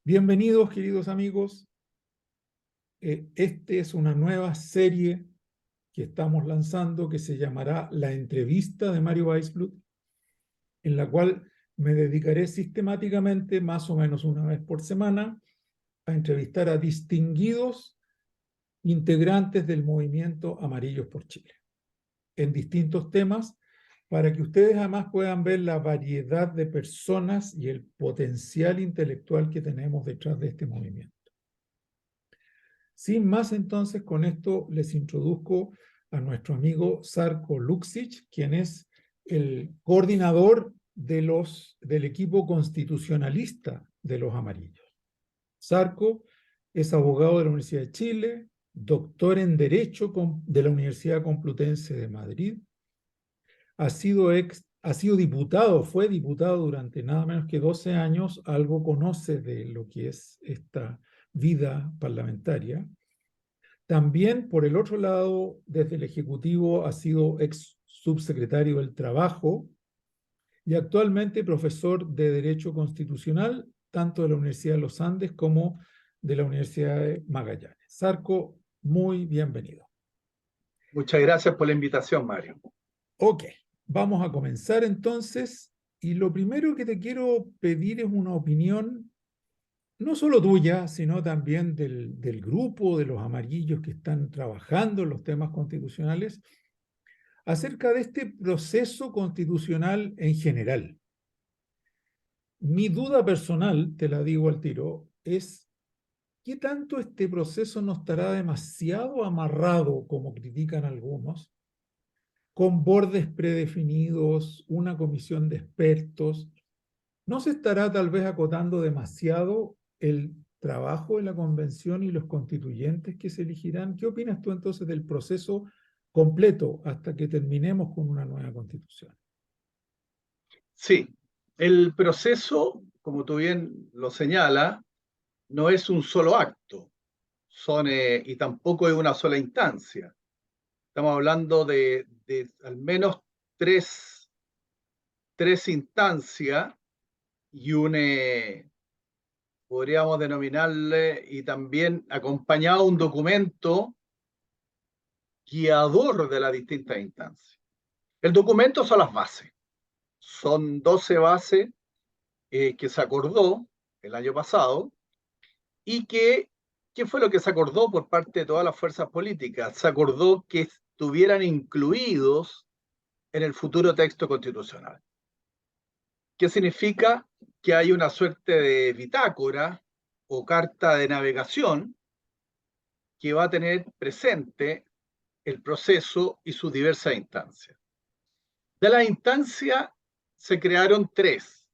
Bienvenidos, queridos amigos. Esta es una nueva serie que estamos lanzando que se llamará La entrevista de Mario Weisblut, en la cual me dedicaré sistemáticamente, más o menos una vez por semana, a entrevistar a distinguidos integrantes del movimiento Amarillos por Chile, en distintos temas, para que ustedes además puedan ver la variedad de personas y el potencial intelectual que tenemos detrás de este movimiento. Sin más, entonces, con esto les introduzco a nuestro amigo Žarko Luksic, quien es el coordinador del equipo constitucionalista de los Amarillos. Žarko es abogado de la Universidad de Chile, doctor en Derecho de la Universidad Complutense de Madrid, ha sido diputado, fue diputado durante nada menos que 12 años, algo conoce de lo que es esta vida parlamentaria. También, por el otro lado, desde el Ejecutivo ha sido ex subsecretario del Trabajo y actualmente profesor de Derecho Constitucional, tanto de la Universidad de los Andes como de la Universidad de Magallanes. Žarko, muy bienvenido. Muchas gracias por la invitación, Mario. Ok, vamos a comenzar entonces. Y lo primero que te quiero pedir es una opinión, no solo tuya, sino también del grupo de los amarillos que están trabajando en los temas constitucionales, acerca de este proceso constitucional en general. Mi duda personal, te la digo al tiro, es ¿qué tanto este proceso no estará demasiado amarrado, como critican algunos, con bordes predefinidos, una comisión de expertos? ¿No se estará tal vez acotando demasiado el trabajo de la convención y los constituyentes que se elegirán? ¿Qué opinas tú entonces del proceso completo hasta que terminemos con una nueva constitución? Sí, el proceso, como tú bien lo señalas, no es un solo acto, y tampoco es una sola instancia. Estamos hablando de al menos tres instancias y podríamos denominarle, y también acompañado un documento guiador de las distintas instancias. El documento son las bases, son 12 bases que se acordó el año pasado y ¿qué fue lo que se acordó por parte de todas las fuerzas políticas? Se acordó que estuvieran incluidos en el futuro texto constitucional. ¿Qué significa? Que hay una suerte de bitácora o carta de navegación que va a tener presente el proceso y sus diversas instancias. De las instancias se crearon tres.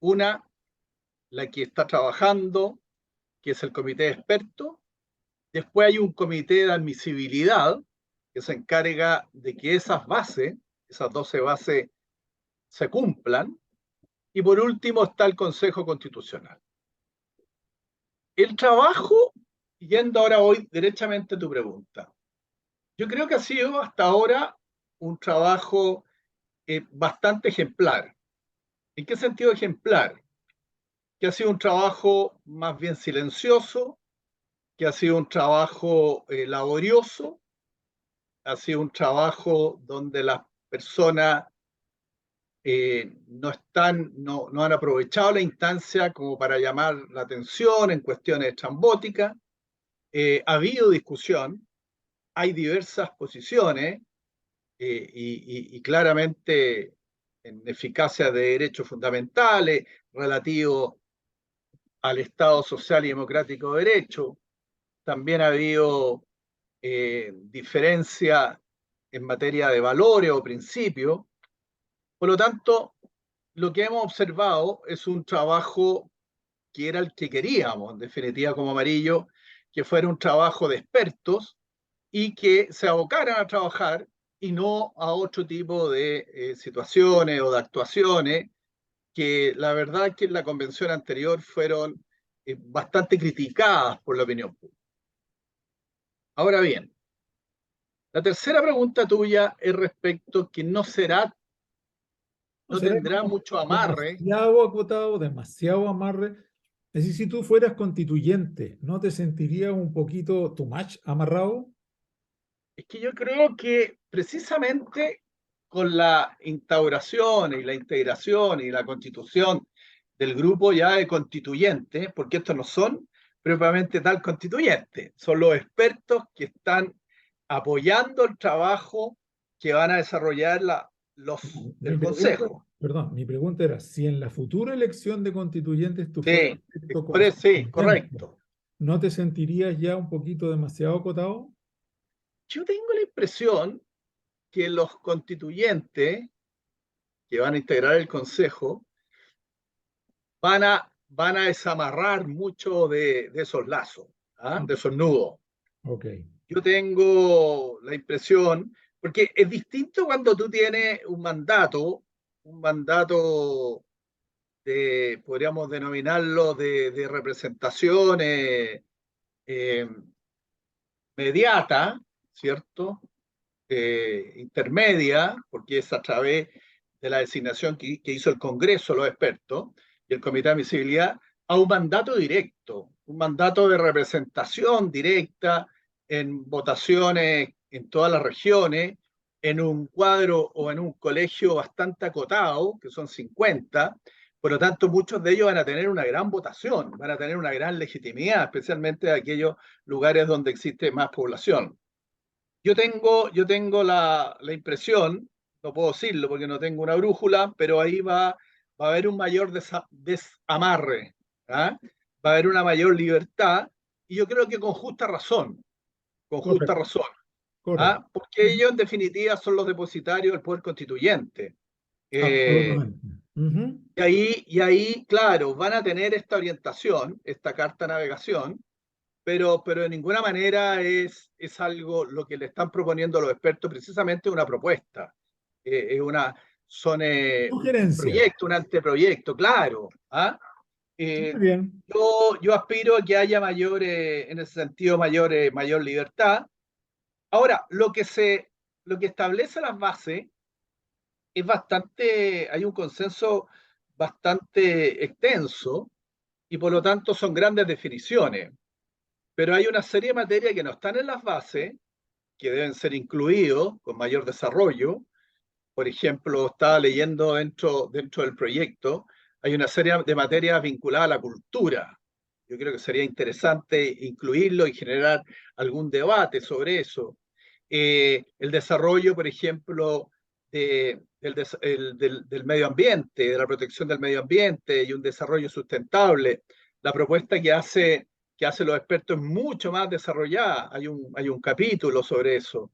Una, la que está trabajando, que es el comité de expertos. Después hay un comité de admisibilidad que se encarga de que esas bases, esas 12 bases, se cumplan. Y por último está el Consejo Constitucional. El trabajo, yendo ahora hoy derechamente a tu pregunta, yo creo que ha sido hasta ahora un trabajo bastante ejemplar. ¿En qué sentido ejemplar? Que ha sido un trabajo más bien silencioso, que ha sido un trabajo laborioso, ha sido un trabajo donde las personas no han aprovechado la instancia como para llamar la atención en cuestiones estrambóticas. Ha habido discusión, hay diversas posiciones y claramente en eficacia de derechos fundamentales relativos al Estado social y democrático de derecho. También ha habido diferencia en materia de valores o principios. Por lo tanto, lo que hemos observado es un trabajo que era el que queríamos, en definitiva, como Amarillo, que fuera un trabajo de expertos y que se abocaran a trabajar y no a otro tipo de situaciones o de actuaciones que la verdad que en la convención anterior fueron bastante criticadas por la opinión pública. Ahora bien, la tercera pregunta tuya es respecto que ¿No no será tendrá como mucho amarre. demasiado acotado, demasiado amarre? Es decir, si tú fueras constituyente, ¿no te sentirías un poquito too much amarrado? Es que yo creo que precisamente con la instauración y la integración y la constitución del grupo ya de constituyentes, porque estos no son propiamente tal constituyentes, son los expertos que están apoyando el trabajo que van a desarrollar los Mi del pregunta, Consejo. perdón, mi pregunta era, si en la futura elección de constituyentes tú fueras Sí, electo sí, constituyente, correcto. ¿no te sentirías ya un poquito demasiado acotado? Yo tengo la impresión que los constituyentes que van a integrar el Consejo van a desamarrar mucho de esos lazos, ¿ah? Ah, De esos nudos. ok, Yo tengo la impresión, porque es distinto cuando tú tienes un mandato de, podríamos denominarlo, de representación mediata, ¿cierto? Intermedia, porque es a través de la designación que hizo el Congreso, los expertos, y el Comité de Admisibilidad, a un mandato directo, un mandato de representación directa en votaciones en todas las regiones, en un cuadro o en un colegio bastante acotado, que son 50. Por lo tanto, muchos de ellos van a tener una gran votación, van a tener una gran legitimidad, especialmente en aquellos lugares donde existe más población. Yo tengo la impresión, no puedo decirlo porque no tengo una brújula, pero ahí va a haber un mayor desamarre, ¿ah? Va a haber una mayor libertad, y yo creo que con justa correcto, razón, correcto. ¿ah? Porque ellos en definitiva son los depositarios del poder constituyente. Eh, Absolutamente. Ujú. y ahí, claro, van a tener esta orientación, esta carta de navegación, pero de ninguna manera es algo lo que le están proponiendo los expertos, precisamente una propuesta. Es una, son un Sugerencia. proyecto, un anteproyecto, claro. ¿Ah? Muy Eh, bien. yo aspiro a que haya mayor, en ese sentido, mayor libertad. Ahora, lo que establece las bases es bastante, hay un consenso bastante extenso, y por lo tanto son grandes definiciones. Pero hay una serie de materias que no están en las bases, que deben ser incluidos con mayor desarrollo. Por ejemplo, estaba leyendo dentro del proyecto, hay una serie de materias vinculadas a la cultura. Yo creo que sería interesante incluirlo y generar algún debate sobre eso. El desarrollo, por ejemplo, del medio ambiente, de la protección del medio ambiente y un desarrollo sustentable. La propuesta que hace los expertos es mucho más desarrollada. Hay un capítulo sobre eso.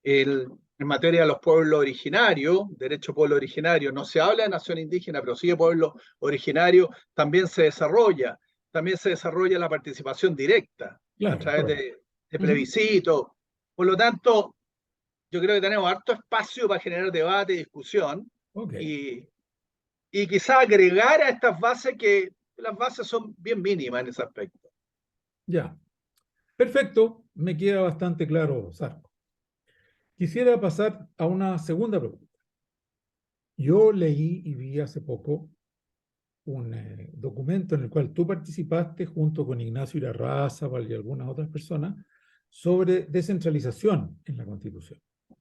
En materia de los pueblos originarios, derecho pueblo originario, no se habla de nación indígena, pero sí de pueblo originario, también se desarrolla la participación directa a Claro, través claro. de Ujú. plebiscito. Por lo tanto, yo creo que tenemos harto espacio para generar debate y discusión, Ok, y, y quizá agregar a estas bases que las bases son bien mínimas en ese aspecto. ya. Perfecto. Me queda bastante claro, Sarko. Quisiera pasar a una segunda pregunta. Yo leí y vi hace poco un documento en el cual tú participaste junto con Ignacio Irarrázaval y algunas otras personas sobre descentralización en la Constitución. ¿Tú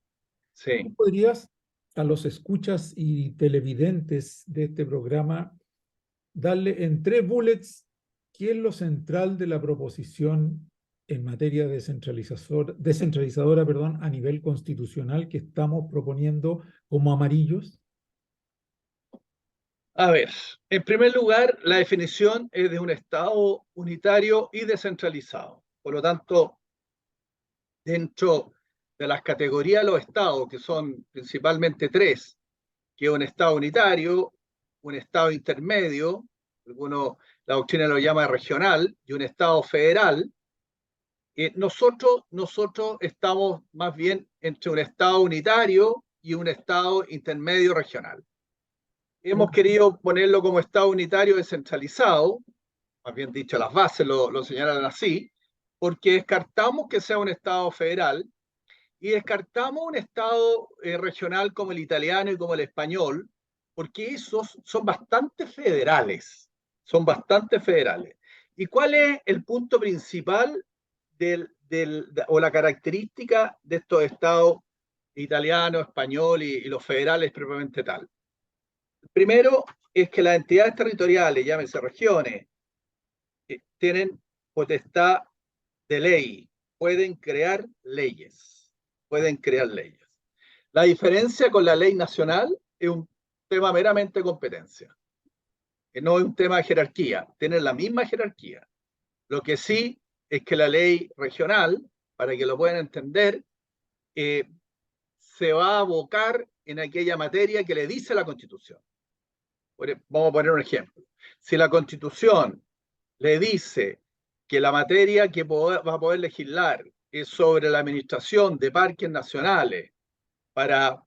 Sí. podrías a los escuchas y televidentes de este programa darle en 3 bullets qué es lo central de la proposición en materia descentralizadora, perdón, a nivel constitucional que estamos proponiendo como amarillos? A ver, en primer lugar, la definición es de un Estado unitario y descentralizado. Por lo tanto, dentro de las categorías de los estados, que son principalmente tres, que es un Estado unitario, un Estado intermedio, algunos, la doctrina lo llama regional, y un Estado federal. Nosotros estamos más bien entre un Estado unitario y un Estado intermedio regional. Hemos Ok, querido ponerlo como Estado unitario descentralizado, más bien dicho, las bases lo señalan así, porque descartamos que sea un Estado federal y descartamos un Estado regional como el italiano y como el español, porque esos son bastante federales, son bastante federales. ¿Y cuál es el punto principal o la característica de estos estados italiano, español y los federales propiamente tal? Primero es que las entidades territoriales, llámese regiones, tienen potestad de ley, pueden crear leyes, pueden crear leyes. La diferencia con la ley nacional es un tema meramente de competencia, que no es un tema de jerarquía, tienen la misma jerarquía. Lo que sí es que la ley regional, para que lo puedan entender, se va a abocar en aquella materia que le dice la Constitución. Vamos a poner un ejemplo. Si la Constitución le dice que la materia que va a poder legislar es sobre la administración de parques nacionales para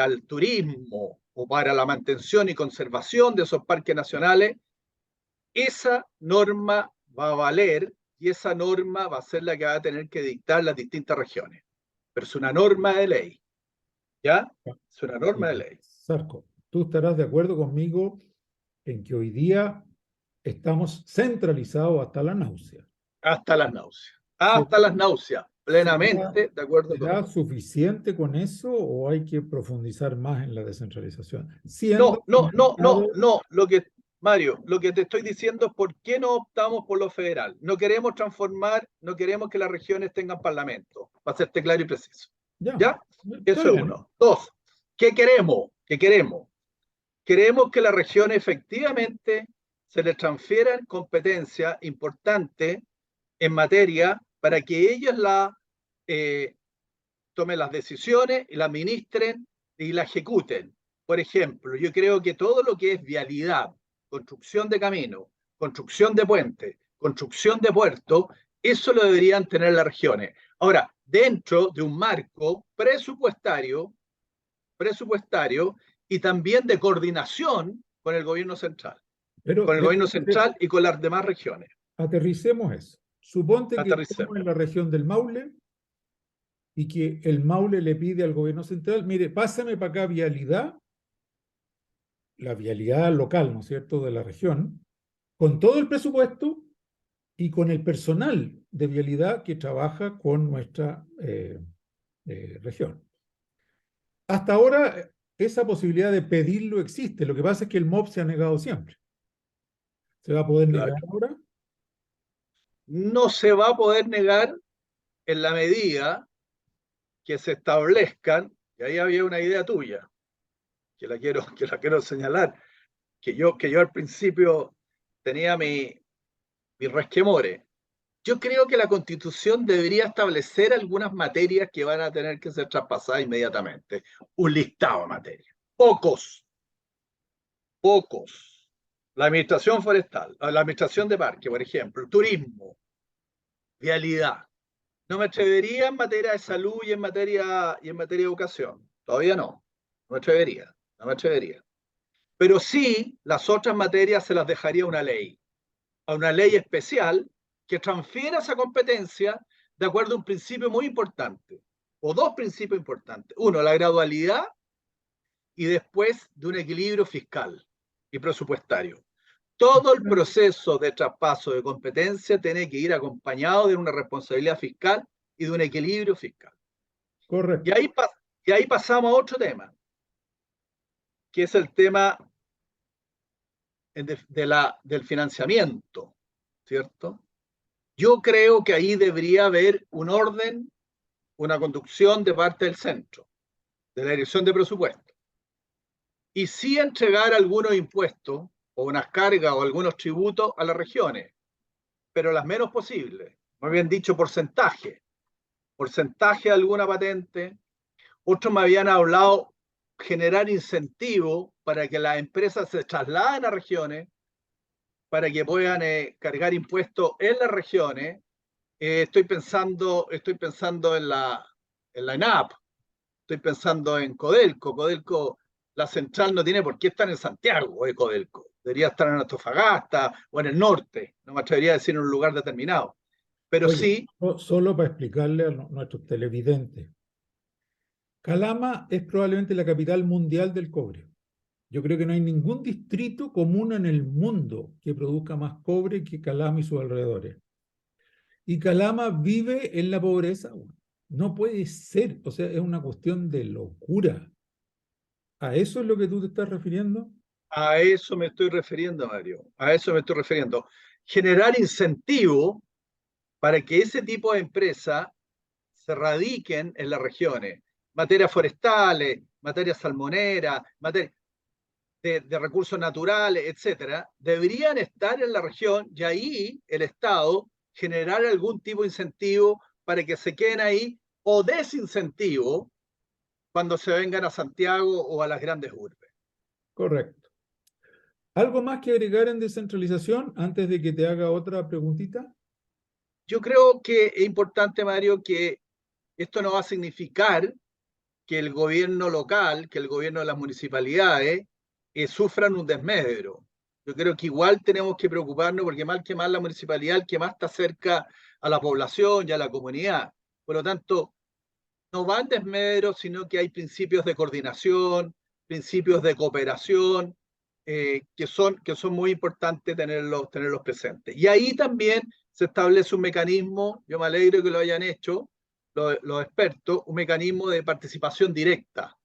el turismo o para la mantención y conservación de esos parques nacionales, esa norma va a valer y esa norma va a ser la que va a tener que dictar las distintas regiones. Pero es una norma de ley, ¿ya? Es una norma de ley. Sarko, tú estarás de acuerdo conmigo en que hoy día estamos centralizados hasta la náusea. Hasta las náuseas. Hasta las náuseas. Plenamente de acuerdo ¿Será contigo. suficiente con eso o hay que profundizar más en la descentralización? No, Siendo no, un no, no, Estado, no. Mario, lo que te estoy diciendo es por qué no optamos por lo federal. No queremos transformar, no queremos que las regiones tengan parlamento, para serte claro y preciso. ya, ¿Ya? está Eso es bien. uno. Dos, ¿qué queremos? ¿Qué queremos? Queremos que las regiones efectivamente se les transfieran competencias importantes en materia para que ellos tomen las decisiones y la administren y la ejecuten. Por ejemplo, yo creo que todo lo que es vialidad, construcción de caminos, construcción de puentes, construcción de puertos, eso lo deberían tener las regiones. Ahora, dentro de un marco presupuestario y también de coordinación con el gobierno central, Pero con el gobierno central y con las demás regiones. aterricemos eso. Suponte que estamos Aterricemos. en la región del Maule y que el Maule le pide al gobierno central, mire, pásame para acá vialidad, la vialidad local, ¿no es cierto?, de la región, con todo el presupuesto y con el personal de vialidad que trabaja con nuestra región. Hasta ahora esa posibilidad de pedirlo existe, lo que pasa es que el MOB se ha negado siempre. ¿Se va a poder negar Claro. ahora? No se va a poder negar en la medida que se establezcan, y ahí había una idea tuya, que la quiero señalar, que yo al principio tenía mi resquemores. Yo creo que la Constitución debería establecer algunas materias que van a tener que ser traspasadas inmediatamente. Un listado de materias. Pocos. La administración forestal, la administración de parque, por ejemplo, turismo, vialidad. No me atrevería en materia de salud y en materia de educación. Todavía no. No me atrevería. No me atrevería. Pero sí, las otras materias se las dejaría a una ley especial que transfiera esa competencia de acuerdo a un principio muy importante, o dos principios importantes. Uno, la gradualidad y después de un equilibrio fiscal y presupuestario. Todo el proceso de traspaso de competencia tiene que ir acompañado de una responsabilidad fiscal y de un equilibrio fiscal. Correcto. Y ahí pasamos a otro tema, que es el tema del financiamiento, ¿cierto? Yo creo que ahí debería haber un orden, una conducción de parte del centro, de la dirección de presupuesto. Y sí entregar algunos impuestos o unas cargas o algunos tributos a las regiones, pero las menos posibles. Muy bien dicho, porcentaje de alguna patente. Otros me habían hablado generar incentivos para que las empresas se trasladen a regiones, para que puedan cargar impuestos en las regiones. Estoy pensando en la ENAP, estoy pensando en Codelco. Codelco, la central no tiene por qué estar en Santiago, Codelco. Debería estar en Antofagasta o en el norte. No me atrevería a decir en un lugar determinado. Pero Oye, sí. solo para explicarle a nuestros televidentes. Calama es probablemente la capital mundial del cobre. Yo creo que no hay ningún distrito comuna en el mundo que produzca más cobre que Calama y sus alrededores. Y Calama vive en la pobreza. No puede ser, o sea, es una cuestión de locura. ¿A eso es lo que tú te estás refiriendo? A eso me estoy refiriendo, Mario. A eso me estoy refiriendo. Generar incentivo para que ese tipo de empresas se radiquen en las regiones. Materias forestales, materias salmoneras, materia de recursos naturales, etcétera, deberían estar en la región y ahí el Estado generar algún tipo de incentivo para que se queden ahí o desincentivo cuando se vengan a Santiago o a las grandes urbes. Correcto. ¿Algo más que agregar en descentralización antes de que te haga otra preguntita? Yo creo que es importante, Mario, que esto no va a significar que el gobierno local, que el gobierno de las municipalidades sufran un desmedro. Yo creo que igual tenemos que preocuparnos porque mal que mal la municipalidad, el que más está cerca a la población y a la comunidad. Por lo tanto, no va en desmedro, sino que hay principios de coordinación, principios de cooperación, que son muy importantes tenerlos presentes. Y ahí también se establece un mecanismo, yo me alegro que lo hayan hecho los expertos, un mecanismo de participación directa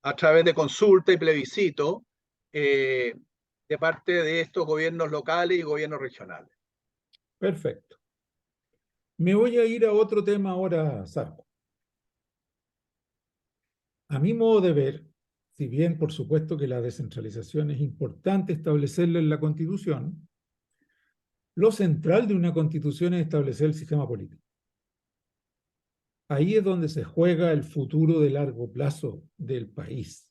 a través de consulta y plebiscito eh, de parte de estos gobiernos locales y gobiernos regionales. Perfecto. Me voy a ir a otro tema ahora, Sarko. A mi modo de ver, si bien por supuesto que la descentralización es importante establecerla en la Constitución, lo central de una Constitución es establecer el sistema político. Ahí es donde se juega el futuro de largo plazo del país.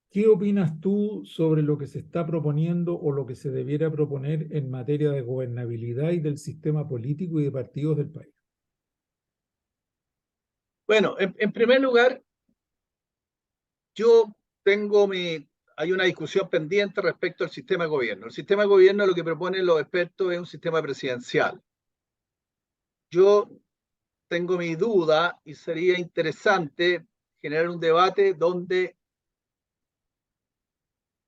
¿Qué opinas tú sobre lo que se está proponiendo o lo que se debiera proponer en materia de gobernabilidad y del sistema político y de partidos del país? Bueno, en primer lugar, yo tengo hay una discusión pendiente respecto al sistema de gobierno. El sistema de gobierno, lo que proponen los expertos, es un sistema presidencial. Yo tengo mi duda y sería interesante generar un debate donde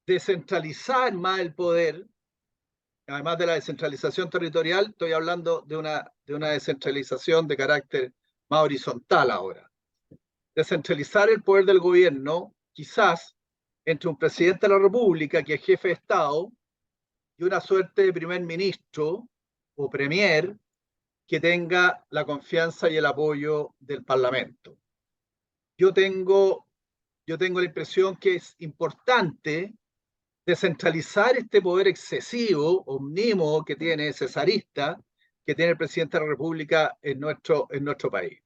descentralizar más el poder, además de la descentralización territorial, estoy hablando de una descentralización de carácter más horizontal ahora. Descentralizar el poder del gobierno, quizás entre un presidente de la República, que es jefe de Estado, y una suerte de primer ministro o premier que tenga la confianza y el apoyo del Parlamento. Yo tengo, yo tengo la impresión que es importante descentralizar este poder excesivo, omnímodo que tiene cesarista, que tiene el presidente de la República en nuestro país.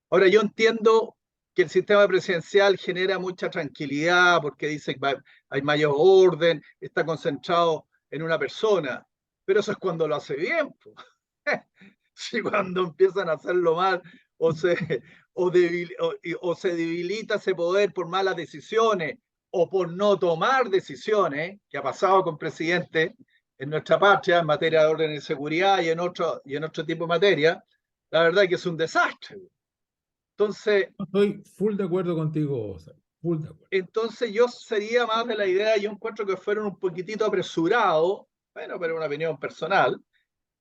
Ahora, yo entiendo que el sistema presidencial genera mucha tranquilidad porque dice que hay mayor orden, está concentrado en una persona, pero eso es cuando lo hace bien. Si cuando empiezan a hacerlo mal o o se debilita ese poder por malas decisiones o por no tomar decisiones, que ha pasado con presidentes en nuestra patria en materia de orden y seguridad y en otro tipo de materia, la verdad es que es un desastre. Entonces, Estoy full de acuerdo contigo, Oscar, full de acuerdo. entonces yo sería más de la idea, yo encuentro que fueron un poquitito apresurados, bueno, pero una opinión personal,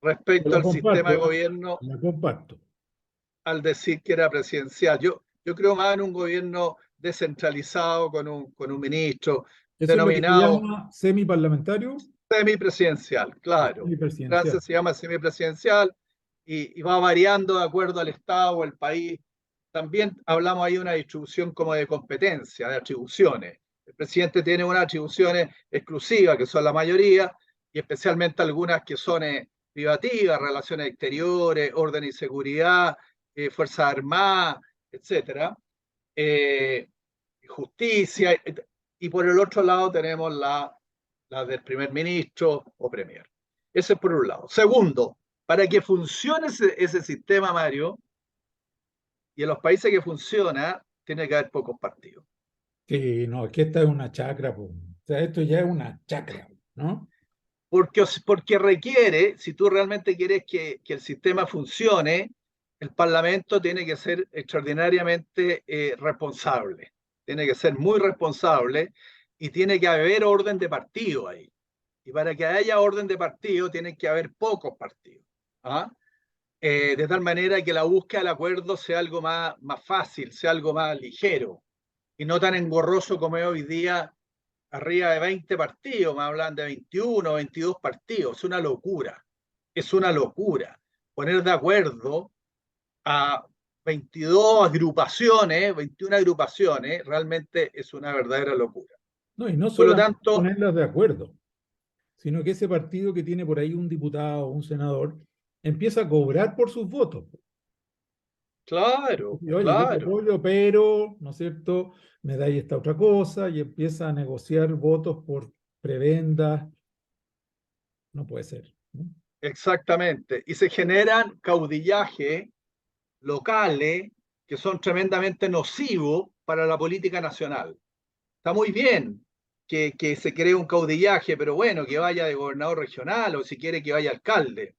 Yo respecto la al sistema de comparto, ¿eh? gobierno La comparto. al decir que era presidencial. Yo creo más en un gobierno descentralizado con un ministro Eso es lo que se denominado llama semiparlamentario semipresidencial, o claro. En Francia semipresidencial. se llama semipresidencial y va variando de acuerdo al Estado o el país. También hablamos ahí de una distribución como de competencia, de atribuciones. El presidente tiene unas atribuciones exclusivas, que son la mayoría, y especialmente algunas que son privativas, relaciones exteriores, orden y seguridad, Fuerzas Armadas, etcétera, eh, justicia, y por el otro lado tenemos la del primer ministro o premier. Ese es por un lado. Segundo, para que funcione ese sistema, Mario, y en los países que funciona, tiene que haber pocos partidos. Sí, no, es que esta es una chacra, po. O sea, esto ya es una chacra, ¿no? Porque requiere, si tú realmente quieres que el sistema funcione, el Parlamento tiene que ser extraordinariamente responsable, tiene que ser muy responsable y tiene que haber orden de partido ahí. Y para que haya orden de partido, tienen que haber pocos partidos. ¿Ah? De tal manera que la búsqueda del acuerdo sea algo más fácil, sea algo más ligero, y no tan engorroso como es hoy día, arriba de 20 partidos, me hablan de 21, 22 partidos. Es una locura, es una locura. Poner de acuerdo a 22 agrupaciones, 21 agrupaciones, realmente es una verdadera locura. No, y no Por lo solamente tanto, ponerlas de acuerdo, sino que ese partido que tiene por ahí un diputado o un senador empieza a cobrar por sus votos. claro, Y, oye, yo te claro, apoyo, pero, ¿no es cierto? Me dais esta otra cosa y empieza a negociar votos por prebendas. No puede ser, ¿no? exactamente. Y se generan caudillajes locales que son tremendamente nocivos para la política nacional. Está muy bien que se cree un caudillaje, pero bueno, que vaya de gobernador regional o si quiere que vaya alcalde.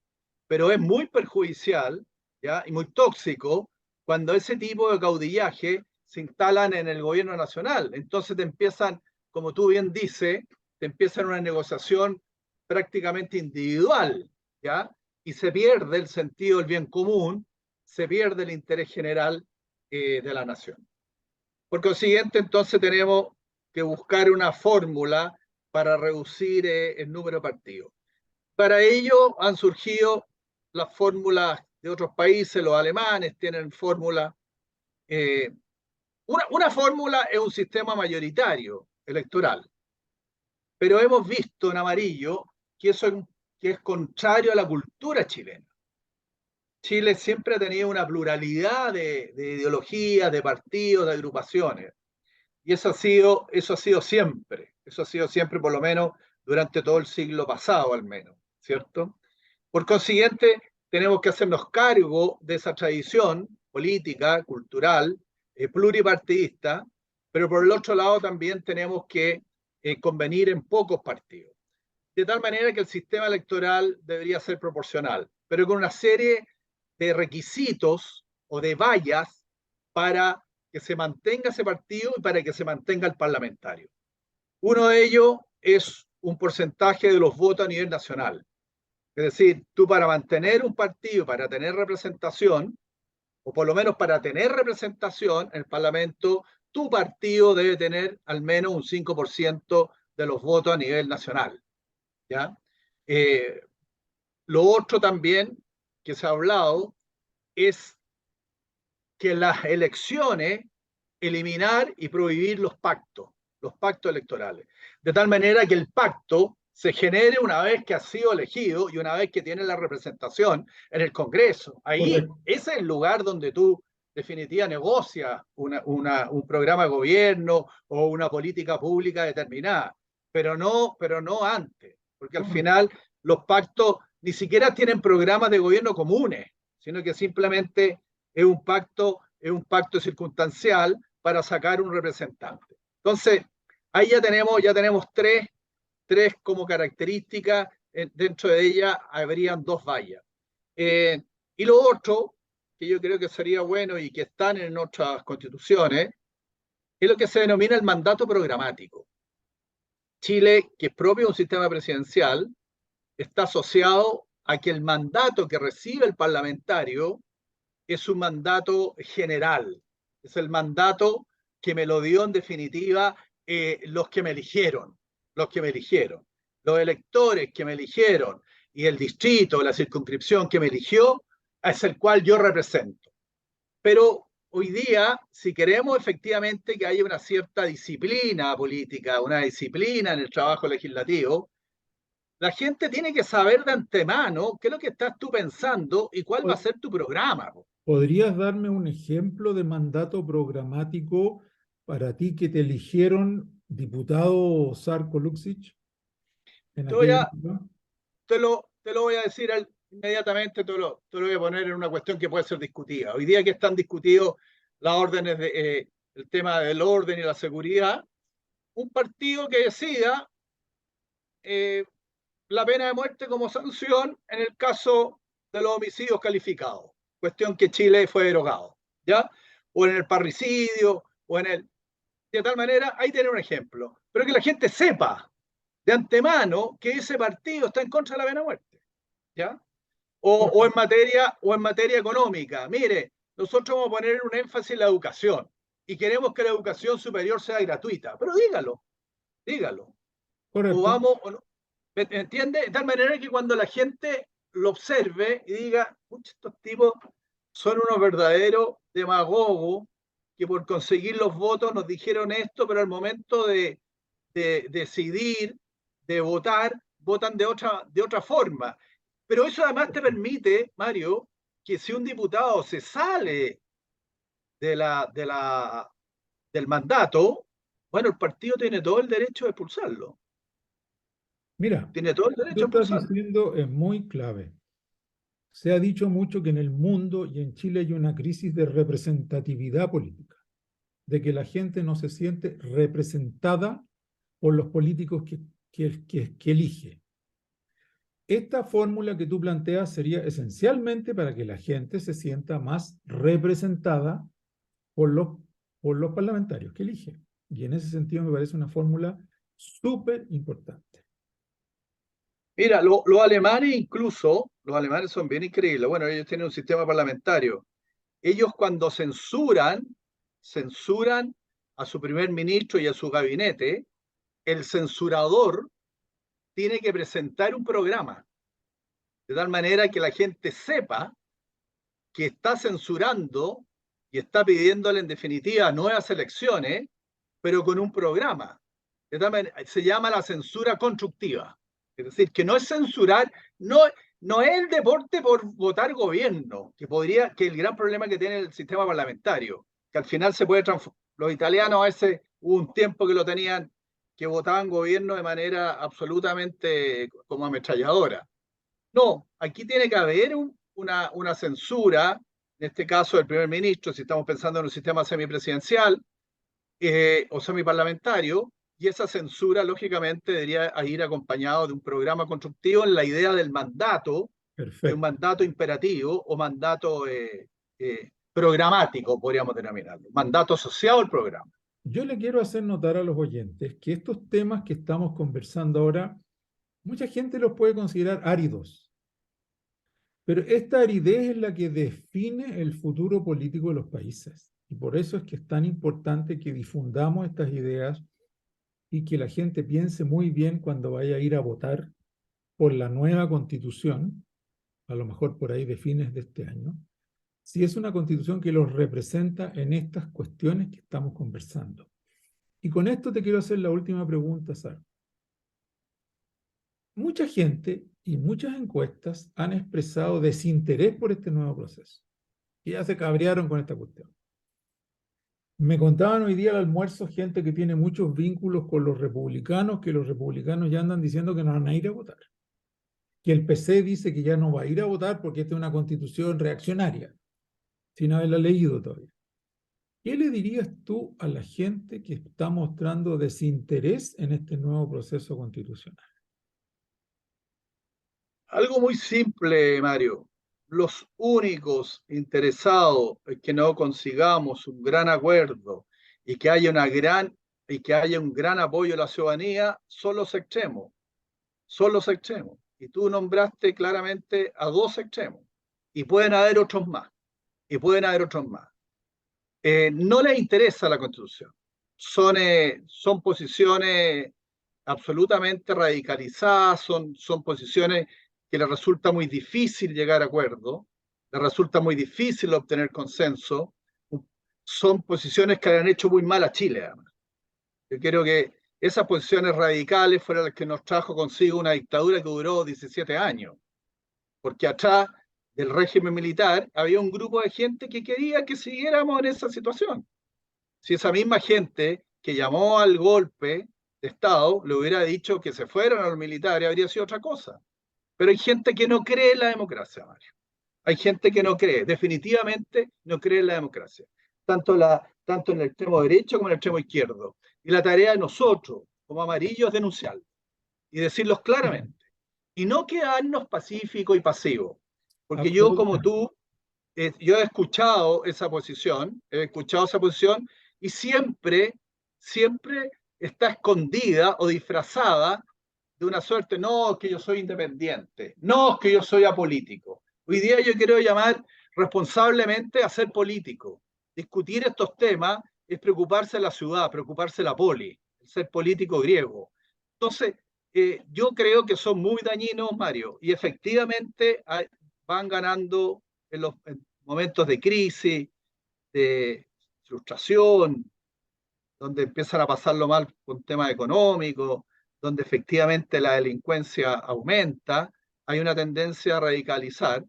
Pero es muy perjudicial, ¿ya? Y muy tóxico cuando ese tipo de caudillaje se instalan en el gobierno nacional. Entonces te empiezan, como tú bien dices, te empiezan una negociación prácticamente individual, ¿ya? Y se pierde el sentido del bien común, se pierde el interés general de la nación. Por consiguiente, entonces tenemos que buscar una fórmula para reducir el número de partidos. Para ello han surgido las fórmulas de otros países, los alemanes tienen fórmulas. Eh, una fórmula es un sistema mayoritario electoral, pero hemos visto en amarillo que eso que es contrario a la cultura chilena. Chile siempre ha tenido una pluralidad de ideologías, de partidos, de agrupaciones. Y eso ha sido siempre, por lo menos durante todo el siglo pasado, al menos, ¿cierto? Por consiguiente, tenemos que hacernos cargo de esa tradición política, cultural, pluripartidista, pero por el otro lado también tenemos que convenir en pocos partidos. De tal manera que el sistema electoral debería ser proporcional, pero con una serie de requisitos o de vallas para que se mantenga ese partido y para que se mantenga el parlamentario. Uno de ellos es un porcentaje de los votos a nivel nacional. Es decir, tú para mantener un partido, para tener representación, o por lo menos para tener representación en el Parlamento, tu partido debe tener al menos un 5% de los votos a nivel nacional. ¿Ya? Eh, lo otro también que se ha hablado es que las elecciones eliminar y prohibir los pactos electorales, de tal manera que el pacto se genere una vez que ha sido elegido y una vez que tiene la representación en el Congreso. Ahí, Correcto. ese es el lugar donde tú definitiva negocias un programa de gobierno o una política pública determinada, pero no antes, porque al Bueno, final los pactos ni siquiera tienen programas de gobierno comunes, sino que simplemente es un pacto circunstancial para sacar un representante. Entonces, ahí ya tenemos tres como características, dentro de ellas habrían dos vallas. Y lo otro, que yo creo que sería bueno y que están en otras constituciones, es lo que se denomina el mandato programático. Chile, que es propio de un sistema presidencial, está asociado a que el mandato que recibe el parlamentario es un mandato general, es el mandato que me lo dio en definitiva los que me eligieron, los electores que me eligieron y el distrito, la circunscripción que me eligió, es el cual yo represento. Pero hoy día, si queremos efectivamente que haya una cierta disciplina política, una disciplina en el trabajo legislativo, la gente tiene que saber de antemano qué es lo que estás tú pensando y cuál va a ser tu programa. ¿podrías darme un ejemplo de mandato programático para ti que te eligieron diputado Sarko Luksic en Te, voy aquella a, época? te lo voy a decir inmediatamente, te lo voy a poner en una cuestión que puede ser discutida. Hoy día que están discutidos las órdenes el tema del orden y la seguridad, un partido que decida eh, la pena de muerte como sanción en el caso de los homicidios calificados, cuestión que Chile fue derogado, ¿ya? O en el parricidio, o en el... De tal manera, ahí tiene un ejemplo. pero que la gente sepa de antemano que ese partido está en contra de la pena de muerte, ¿ya? O en materia económica. Mire, nosotros vamos a poner un énfasis en la educación y queremos que la educación superior sea gratuita, pero dígalo. O Correcto. vamos, ¿me entiende? De tal manera que cuando la gente lo observe y diga, estos tipos son unos verdaderos demagogos que por conseguir los votos nos dijeron esto, pero al momento de decidir, de votar, votan de otra forma. Pero eso además te permite, Mario, que si un diputado se sale del mandato, bueno, el partido tiene todo el derecho de expulsarlo. Mira, Tiene todo el lo que tú derecho a estás expulsarlo. diciendo es muy clave. Se ha dicho mucho que en el mundo y en Chile hay una crisis de representatividad política, de que la gente no se siente representada por los políticos que elige. Esta fórmula que tú planteas sería esencialmente para que la gente se sienta más representada por los parlamentarios que elige. Y en ese sentido me parece una fórmula súper importante. Mira, los alemanes incluso, los alemanes son bien increíbles. Bueno, ellos tienen un sistema parlamentario. Ellos cuando censuran a su primer ministro y a su gabinete, el censurador tiene que presentar un programa, de tal manera que la gente sepa que está censurando y está pidiéndole en definitiva nuevas elecciones, pero con un programa. De tal manera, se llama la censura constructiva. Es decir, que no es censurar, no es el deporte por votar gobierno, que el gran problema que tiene el sistema parlamentario, que al final se puede transformar. Los italianos a veces hubo un tiempo que lo tenían, que votaban gobierno de manera absolutamente como ametralladora. No, aquí tiene que haber una censura, en este caso del primer ministro, si estamos pensando en un sistema semipresidencial o semiparlamentario, y esa censura, lógicamente, debería ir acompañado de un programa constructivo en la idea del mandato, de un Perfecto. mandato imperativo o mandato programático, podríamos denominarlo, mandato asociado al programa. Yo le quiero hacer notar a los oyentes que estos temas que estamos conversando ahora, mucha gente los puede considerar áridos, pero esta aridez es la que define el futuro político de los países. Y por eso es que es tan importante que difundamos estas ideas y que la gente piense muy bien cuando vaya a ir a votar por la nueva constitución, a lo mejor por ahí de fines de este año, si es una constitución que los representa en estas cuestiones que estamos conversando. Y con esto te quiero hacer la última pregunta, Sara. Mucha gente y muchas encuestas han expresado desinterés por este nuevo proceso. Y ya se cabrearon con esta cuestión. Me contaban hoy día al almuerzo gente que tiene muchos vínculos con los republicanos, que los republicanos ya andan diciendo que no van a ir a votar. Que el PC dice que ya no va a ir a votar porque esta es una constitución reaccionaria, sin haberla leído todavía. ¿Qué le dirías tú a la gente que está mostrando desinterés en este nuevo proceso constitucional? Algo muy simple, Mario. Los únicos interesados en que no consigamos un gran acuerdo y que haya un gran apoyo de la ciudadanía son los extremos. Son los extremos. Y tú nombraste claramente a dos extremos. Y pueden haber otros más. Y pueden haber otros más. No les interesa la Constitución. Son posiciones absolutamente radicalizadas, son posiciones que les resulta muy difícil llegar a acuerdo, les resulta muy difícil obtener consenso, son posiciones que le han hecho muy mal a Chile, además. Yo creo que esas posiciones radicales fueron las que nos trajo consigo una dictadura que duró 17 años, porque atrás del régimen militar había un grupo de gente que quería que siguiéramos en esa situación. Si esa misma gente que llamó al golpe de Estado le hubiera dicho que se fueran a los militares, habría sido otra cosa. Pero hay gente que no cree en la democracia, Mario. Hay gente que no cree, definitivamente no cree en la democracia. Tanto en el extremo derecho como en el extremo izquierdo. Y la tarea de nosotros, como amarillos, es denunciarlo y decirlos claramente. Y no quedarnos pacíficos y pasivos. Porque yo, como Absolutamente. tú, yo he escuchado esa posición y siempre está escondida o disfrazada de una suerte, no, es que yo soy independiente, no, es que yo soy apolítico. Hoy día yo quiero llamar responsablemente a ser político. Discutir estos temas es preocuparse de la ciudad, preocuparse de la poli, el ser político griego. Entonces, yo creo que son muy dañinos, Mario, y efectivamente van ganando en momentos de crisis, de frustración, donde empiezan a pasarlo mal con temas económicos, donde efectivamente la delincuencia aumenta, hay una tendencia a radicalizar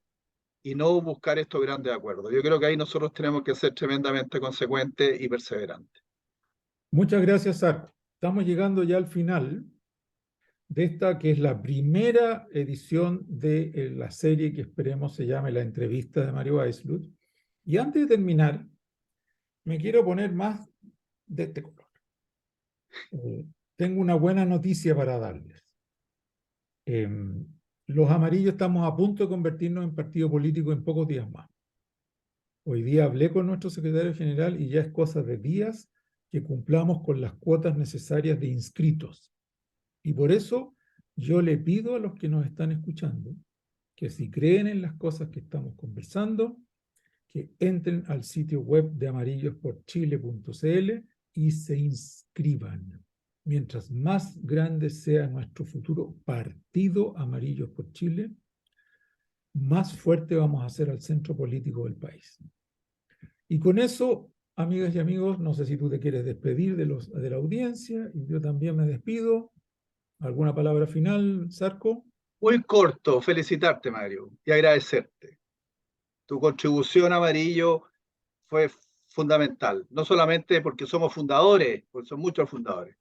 y no buscar estos grandes acuerdos. Yo creo que ahí nosotros tenemos que ser tremendamente consecuentes y perseverantes. Muchas gracias, Sarko. Estamos llegando ya al final de esta que es la primera edición de la serie que esperemos se llame La entrevista de Mario Aislud. Y antes de terminar, me quiero poner más de este color. Tengo una buena noticia para darles. Los amarillos estamos a punto de convertirnos en partido político en pocos días más. Hoy día hablé con nuestro secretario general y ya es cosa de días que cumplamos con las cuotas necesarias de inscritos. Y por eso yo le pido a los que nos están escuchando que si creen en las cosas que estamos conversando, que entren al sitio web de amarillosporchile.cl y se inscriban. Mientras más grande sea nuestro futuro partido Amarillos por Chile, más fuerte vamos a hacer al centro político del país. Y con eso, amigas y amigos, no sé si tú te quieres despedir de la audiencia, y yo también me despido. ¿Alguna palabra final, Sarko? Muy corto, felicitarte, Mario, y agradecerte. Tu contribución, Amarillo, fue fundamental, no solamente porque somos fundadores, porque son muchos fundadores.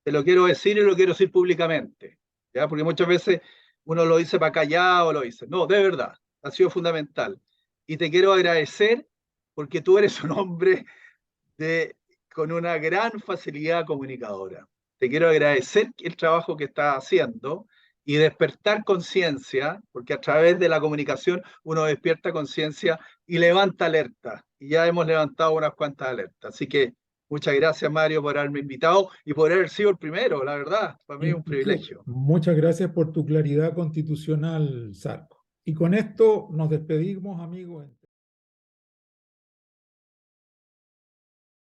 Te lo quiero decir y lo quiero decir públicamente, ¿ya? Porque muchas veces uno lo dice para callado, lo dice. No, de verdad, ha sido fundamental. Y te quiero agradecer porque tú eres un hombre con una gran facilidad comunicadora. Te quiero agradecer el trabajo que estás haciendo y despertar conciencia, porque a través de la comunicación uno despierta conciencia y levanta alerta. Y ya hemos levantado unas cuantas alertas. Así que muchas gracias, Mario, por haberme invitado y por haber sido el primero, la verdad. Para mí es un privilegio. Muchas gracias por tu claridad constitucional, Sarko. Y con esto nos despedimos, amigos.